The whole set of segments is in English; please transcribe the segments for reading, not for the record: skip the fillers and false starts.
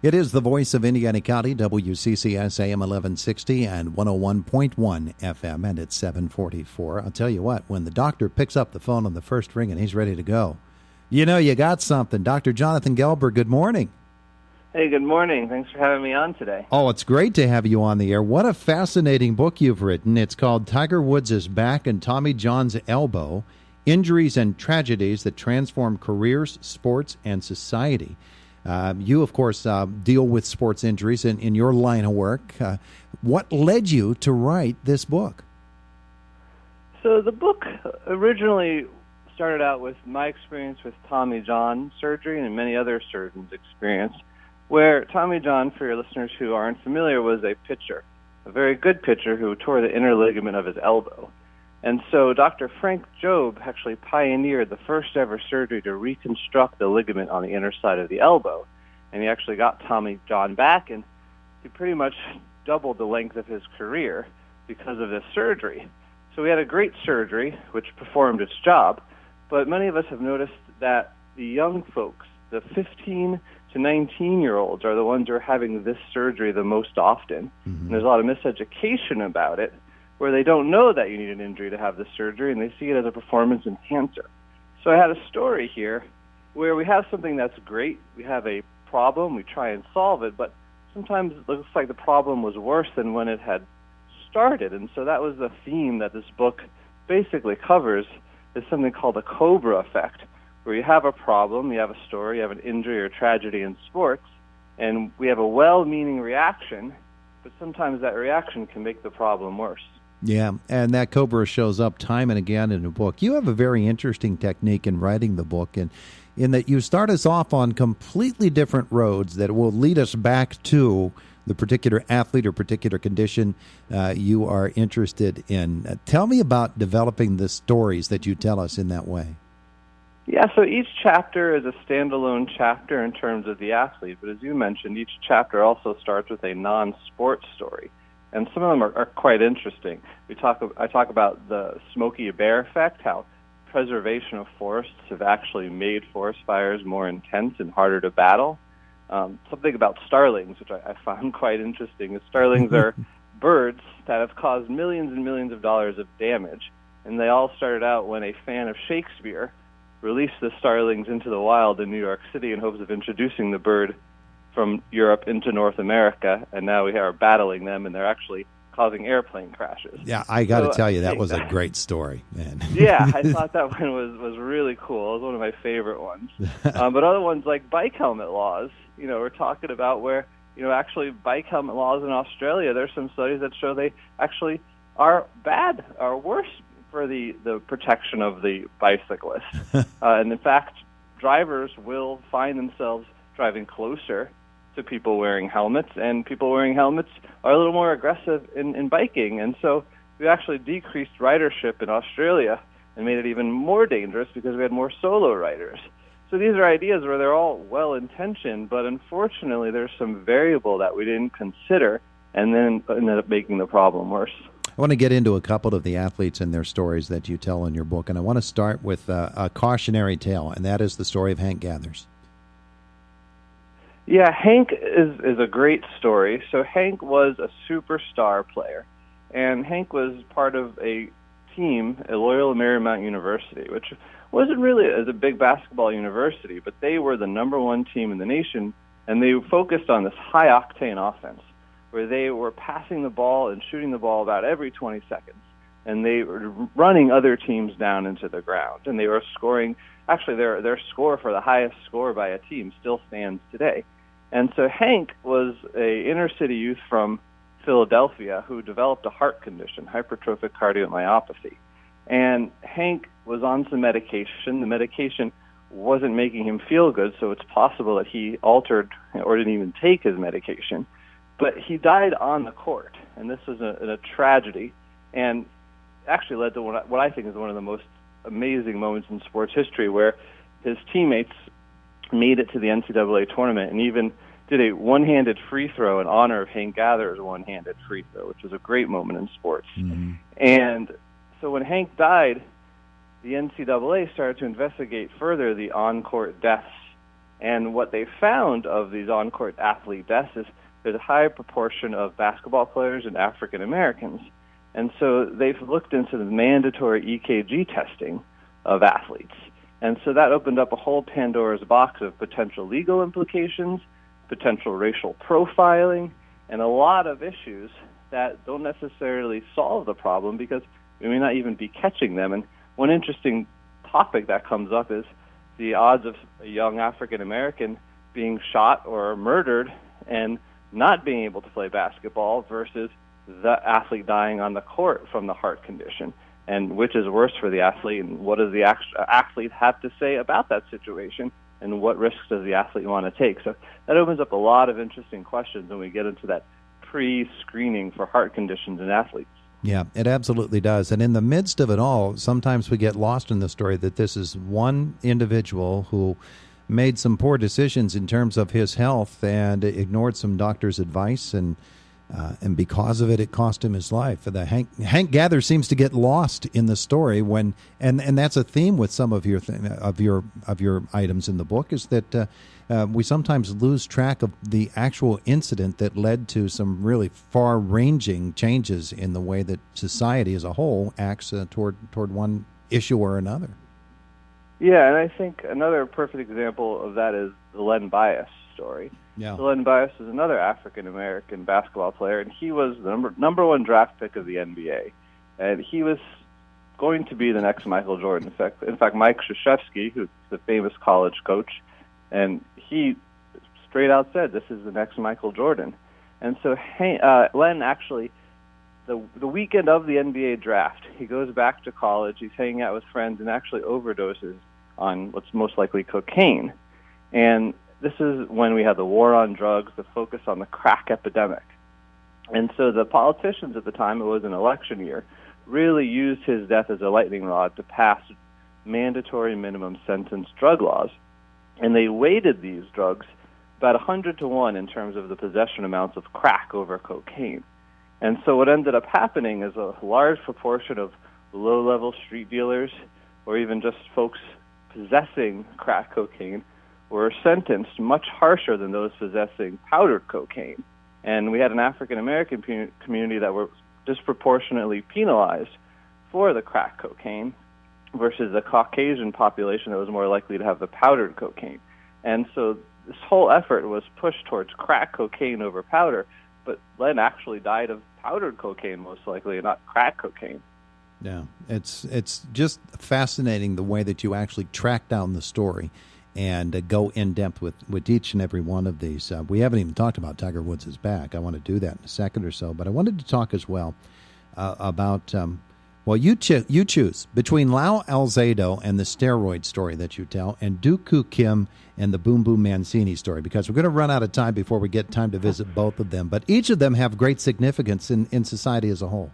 It is the voice of Indiana County, WCCS AM 1160 and 101.1 FM, and it's 7:44. I'll tell you what, when the doctor picks up the phone on the first ring and he's ready to go, you know you got something. Dr. Jonathan Gelber, good morning. Hey, good morning. Thanks for having me on today. Oh, it's great to have you on the air. What a fascinating book you've written. It's called Tiger Woods' Back and Tommy John's Elbow, Injuries and Tragedies That Transform Careers, Sports, and Society. You, of course, deal with sports injuries in your line of work. What led you to write this book? So the book originally started out with my experience with Tommy John surgery and many other surgeons' experience, where Tommy John, for your listeners who aren't familiar, was a pitcher, a very good pitcher who tore the inner ligament of his elbow. And so Dr. Frank Jobe actually pioneered the first ever surgery to reconstruct the ligament on the inner side of the elbow. And he actually got Tommy John back, and he pretty much doubled the length of his career because of this surgery. So we had a great surgery, which performed its job, but many of us have noticed that the young folks, the 15 to 19-year-olds, are the ones who are having this surgery the most often. Mm-hmm. And there's a lot of miseducation about it, where they don't know that you need an injury to have this surgery, and they see it as a performance enhancer. So I had a story here where we have something that's great. We have a problem. We try and solve it, but sometimes it looks like the problem was worse than when it had started. And so that was the theme that this book basically covers, is something called the Cobra Effect, where you have a problem, you have a story, you have an injury or tragedy in sports, and we have a well-meaning reaction, but sometimes that reaction can make the problem worse. Yeah, and that Cobra shows up time and again in the book. You have a very interesting technique in writing the book, and in that you start us off on completely different roads that will lead us back to the particular athlete or particular condition you are interested in. Tell me about developing the stories that you tell us in that way. Yeah, so each chapter is a standalone chapter in terms of the athlete, but as you mentioned, each chapter also starts with a non-sports story. And some of them are quite interesting. I talk about the Smokey Bear effect, how preservation of forests have actually made forest fires more intense and harder to battle. Something about starlings, which I found quite interesting, is starlings are birds that have caused millions and millions of dollars of damage. And they all started out when a fan of Shakespeare released the starlings into the wild in New York City in hopes of introducing the bird from Europe into North America, and now we are battling them, and they're actually causing airplane crashes. Yeah, I got to tell you, that was a great story, man. Yeah, I thought that one was really cool. It was one of my favorite ones. But other ones like bike helmet laws, we're talking about where, actually bike helmet laws in Australia, there's some studies that show they actually are bad, are worse for the protection of the bicyclist. And in fact, drivers will find themselves driving closer to people wearing helmets, and people wearing helmets are a little more aggressive in biking. And so we actually decreased ridership in Australia and made it even more dangerous because we had more solo riders. So these are ideas where they're all well-intentioned, but unfortunately there's some variable that we didn't consider and then ended up making the problem worse. I want to get into a couple of the athletes and their stories that you tell in your book, and I want to start with a cautionary tale, and that is the story of Hank Gathers. Yeah, Hank is a great story. So Hank was a superstar player, and Hank was part of a team at Loyola Marymount University, which wasn't really as a big basketball university, but they were the number one team in the nation, and they focused on this high-octane offense, where they were passing the ball and shooting the ball about every 20 seconds, and they were running other teams down into the ground, and they were scoring. Actually, their score for the highest score by a team still stands today. And so Hank was a inner-city youth from Philadelphia who developed a heart condition, hypertrophic cardiomyopathy. And Hank was on some medication. The medication wasn't making him feel good, so it's possible that he altered or didn't even take his medication. But he died on the court, and this was a tragedy, and actually led to what I think is one of the most amazing moments in sports history, where his teammates made it to the NCAA tournament and even did a one-handed free throw in honor of Hank Gather's one-handed free throw, which was a great moment in sports. Mm-hmm. And so when Hank died, the NCAA started to investigate further the on-court deaths, And what they found of these on-court athlete deaths is there's a high proportion of basketball players and African Americans. And so they've looked into the mandatory EKG testing of athletes. And so that opened up a whole Pandora's box of potential legal implications, potential racial profiling, and a lot of issues that don't necessarily solve the problem because we may not even be catching them. And one interesting topic that comes up is the odds of a young African American being shot or murdered and not being able to play basketball versus the athlete dying on the court from the heart condition, and which is worse for the athlete, and what does the athlete have to say about that situation, and what risks does the athlete want to take? So that opens up a lot of interesting questions when we get into that pre-screening for heart conditions in athletes. Yeah, it absolutely does. And in the midst of it all, sometimes we get lost in the story that this is one individual who made some poor decisions in terms of his health and ignored some doctor's advice, and because of it, it cost him his life. The Hank Gather seems to get lost in the story when, and that's a theme with some of your items in the book, is that we sometimes lose track of the actual incident that led to some really far-ranging changes in the way that society as a whole acts toward one issue or another. Yeah, and I think another perfect example of that is the Len Bias story. Yeah. Len Bias is another African-American basketball player, and he was the number one draft pick of the NBA. And he was going to be the next Michael Jordan. In fact, Mike Krzyzewski, who's the famous college coach, and he straight out said, this is the next Michael Jordan. And so Len actually, the weekend of the NBA draft, he goes back to college, he's hanging out with friends, and actually overdoses on what's most likely cocaine. And this is when we had the war on drugs, the focus on the crack epidemic. And so the politicians at the time, it was an election year, really used his death as a lightning rod to pass mandatory minimum sentence drug laws. And they weighted these drugs about 100 to 1 in terms of the possession amounts of crack over cocaine. And so what ended up happening is a large proportion of low-level street dealers or even just folks possessing crack cocaine were sentenced much harsher than those possessing powdered cocaine. And we had an African-American community that were disproportionately penalized for the crack cocaine versus the Caucasian population that was more likely to have the powdered cocaine. And so this whole effort was pushed towards crack cocaine over powder, but Len actually died of powdered cocaine most likely, and not crack cocaine. Yeah, it's just fascinating the way that you actually track down the story and go in depth with each and every one of these. We haven't even talked about Tiger Woods' back. I want to do that in a second or so, but I wanted to talk as well about, you choose between Lau Alzado and the steroid story that you tell, and Dooku Kim and the Boom Boom Mancini story, because we're going to run out of time before we get time to visit both of them. But each of them have great significance in society as a whole.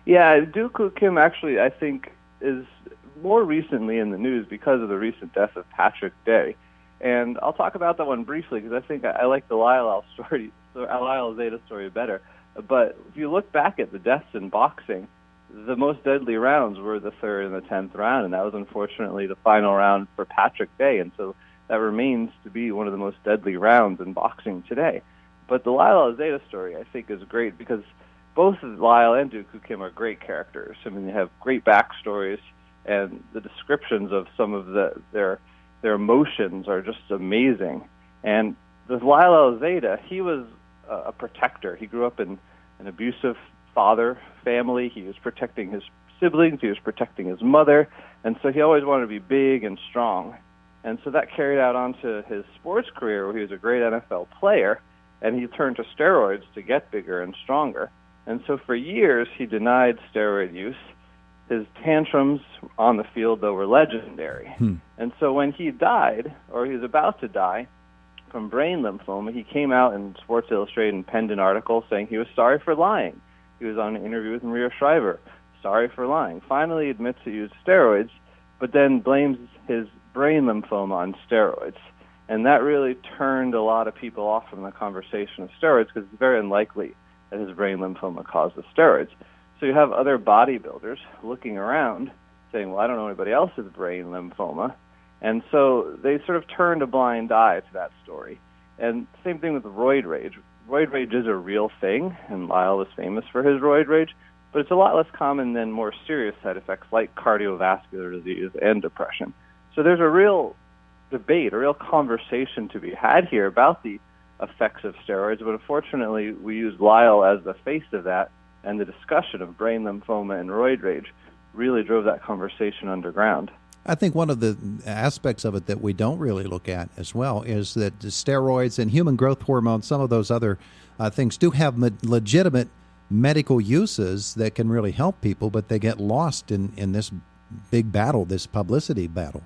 Yeah, Dooku Kim actually, I think, is more recently in the news because of the recent death of Patrick Day. And I'll talk about that one briefly because I think I like the Lyle Alzado story better. But if you look back at the deaths in boxing, the most deadly rounds were the 3rd and the 10th round, and that was unfortunately the final round for Patrick Day. And so that remains to be one of the most deadly rounds in boxing today. But the Lyle Alzado story, I think, is great because both Lyle and Dooku Kim are great characters. I mean, they have great backstories, and the descriptions of some of their emotions are just amazing. And the Lyle Alzado, he was a protector. He grew up in an abusive father family. He was protecting his siblings. He was protecting his mother. And so he always wanted to be big and strong. And so that carried out onto his sports career, where he was a great NFL player, and he turned to steroids to get bigger and stronger. And so for years, he denied steroid use. His tantrums on the field, though, were legendary. And so when he died, or he was about to die, from brain lymphoma, he came out in Sports Illustrated and penned an article saying he was sorry for lying. He was on an interview with Maria Shriver, sorry for lying. Finally admits he used steroids, but then blames his brain lymphoma on steroids. And that really turned a lot of people off from the conversation of steroids because it's very unlikely that his brain lymphoma caused the steroids. So you have other bodybuilders looking around saying, well, I don't know anybody else's brain lymphoma. And so they sort of turned a blind eye to that story. And same thing with roid rage. Roid rage is a real thing, and Lyle was famous for his roid rage, but it's a lot less common than more serious side effects like cardiovascular disease and depression. So there's a real debate, a real conversation to be had here about the effects of steroids, but unfortunately we use Lyle as the face of that, and the discussion of brain lymphoma and roid rage really drove that conversation underground. I think one of the aspects of it that we don't really look at as well is that the steroids and human growth hormone, some of those other things do have legitimate medical uses that can really help people, but they get lost in this big battle, this publicity battle.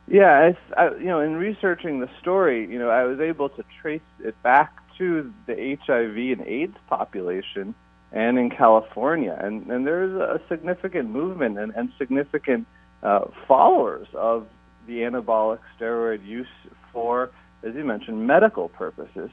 Yeah, in researching the story, I was able to trace it back to the HIV and AIDS population and in California. And there's a significant movement and significant followers of the anabolic steroid use for, as you mentioned, medical purposes.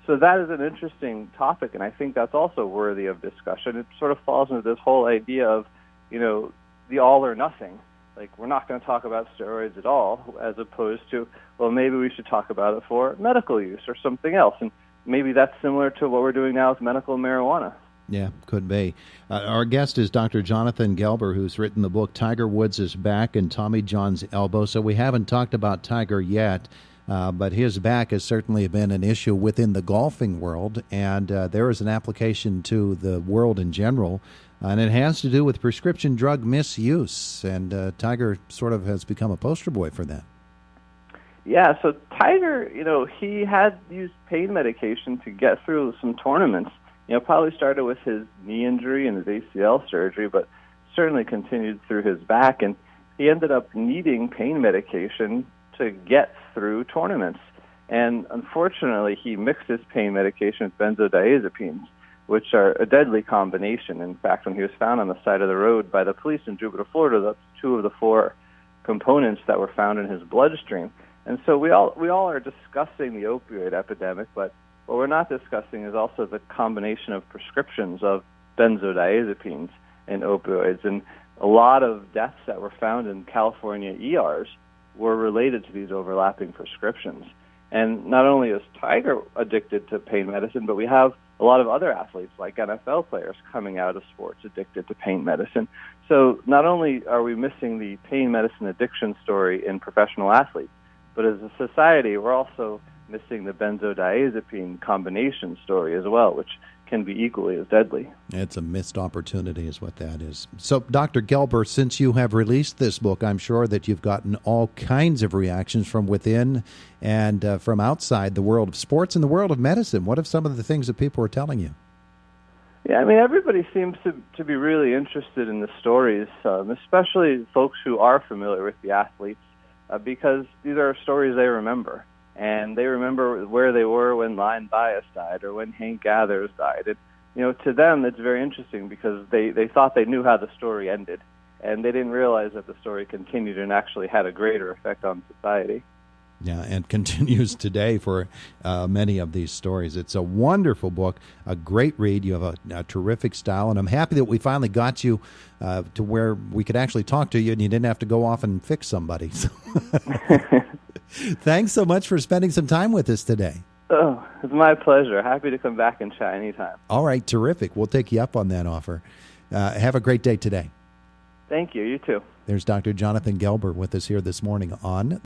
So that is an interesting topic, and I think that's also worthy of discussion. It sort of falls into this whole idea of, the all or nothing. Like, we're not going to talk about steroids at all, as opposed to, well, maybe we should talk about it for medical use or something else. And maybe that's similar to what we're doing now with medical marijuana. Yeah, could be. Our guest is Dr. Jonathan Gelber, who's written the book Tiger Woods' Back and Tommy John's Elbow. So we haven't talked about Tiger yet, but his back has certainly been an issue within the golfing world, and there is an application to the world in general, and it has to do with prescription drug misuse, and Tiger sort of has become a poster boy for that. Yeah, so Tiger, he had used pain medication to get through some tournaments. Probably started with his knee injury and his ACL surgery, but certainly continued through his back, and he ended up needing pain medication to get through tournaments. And unfortunately, he mixed his pain medication with benzodiazepines, which are a deadly combination. In fact, when he was found on the side of the road by the police in Jupiter, Florida, that's 2 of the 4 components that were found in his bloodstream. And so we all are discussing the opioid epidemic, but what we're not discussing is also the combination of prescriptions of benzodiazepines and opioids. And a lot of deaths that were found in California ERs were related to these overlapping prescriptions. And not only is Tiger addicted to pain medicine, but we have a lot of other athletes, like NFL players, coming out of sports addicted to pain medicine. So not only are we missing the pain medicine addiction story in professional athletes, but as a society, we're also missing the benzodiazepine combination story as well, which can be equally as deadly. It's a missed opportunity is what that is. So, Dr. Gelber, since you have released this book, I'm sure that you've gotten all kinds of reactions from within and from outside the world of sports and the world of medicine. What are some of the things that people are telling you? Yeah, everybody seems to be really interested in the stories, especially folks who are familiar with the athletes, because these are stories they remember. And they remember where they were when Len Bias died or when Hank Gathers died. And, to them, it's very interesting because they thought they knew how the story ended, and they didn't realize that the story continued and actually had a greater effect on society. Yeah, and continues today for many of these stories. It's a wonderful book, a great read. You have a terrific style, and I'm happy that we finally got you to where we could actually talk to you and you didn't have to go off and fix somebody. Thanks so much for spending some time with us today. Oh, it's my pleasure. Happy to come back and chat anytime. All right, terrific. We'll take you up on that offer. Have a great day today. Thank you. You too. There's Dr. Jonathan Gelber with us here this morning on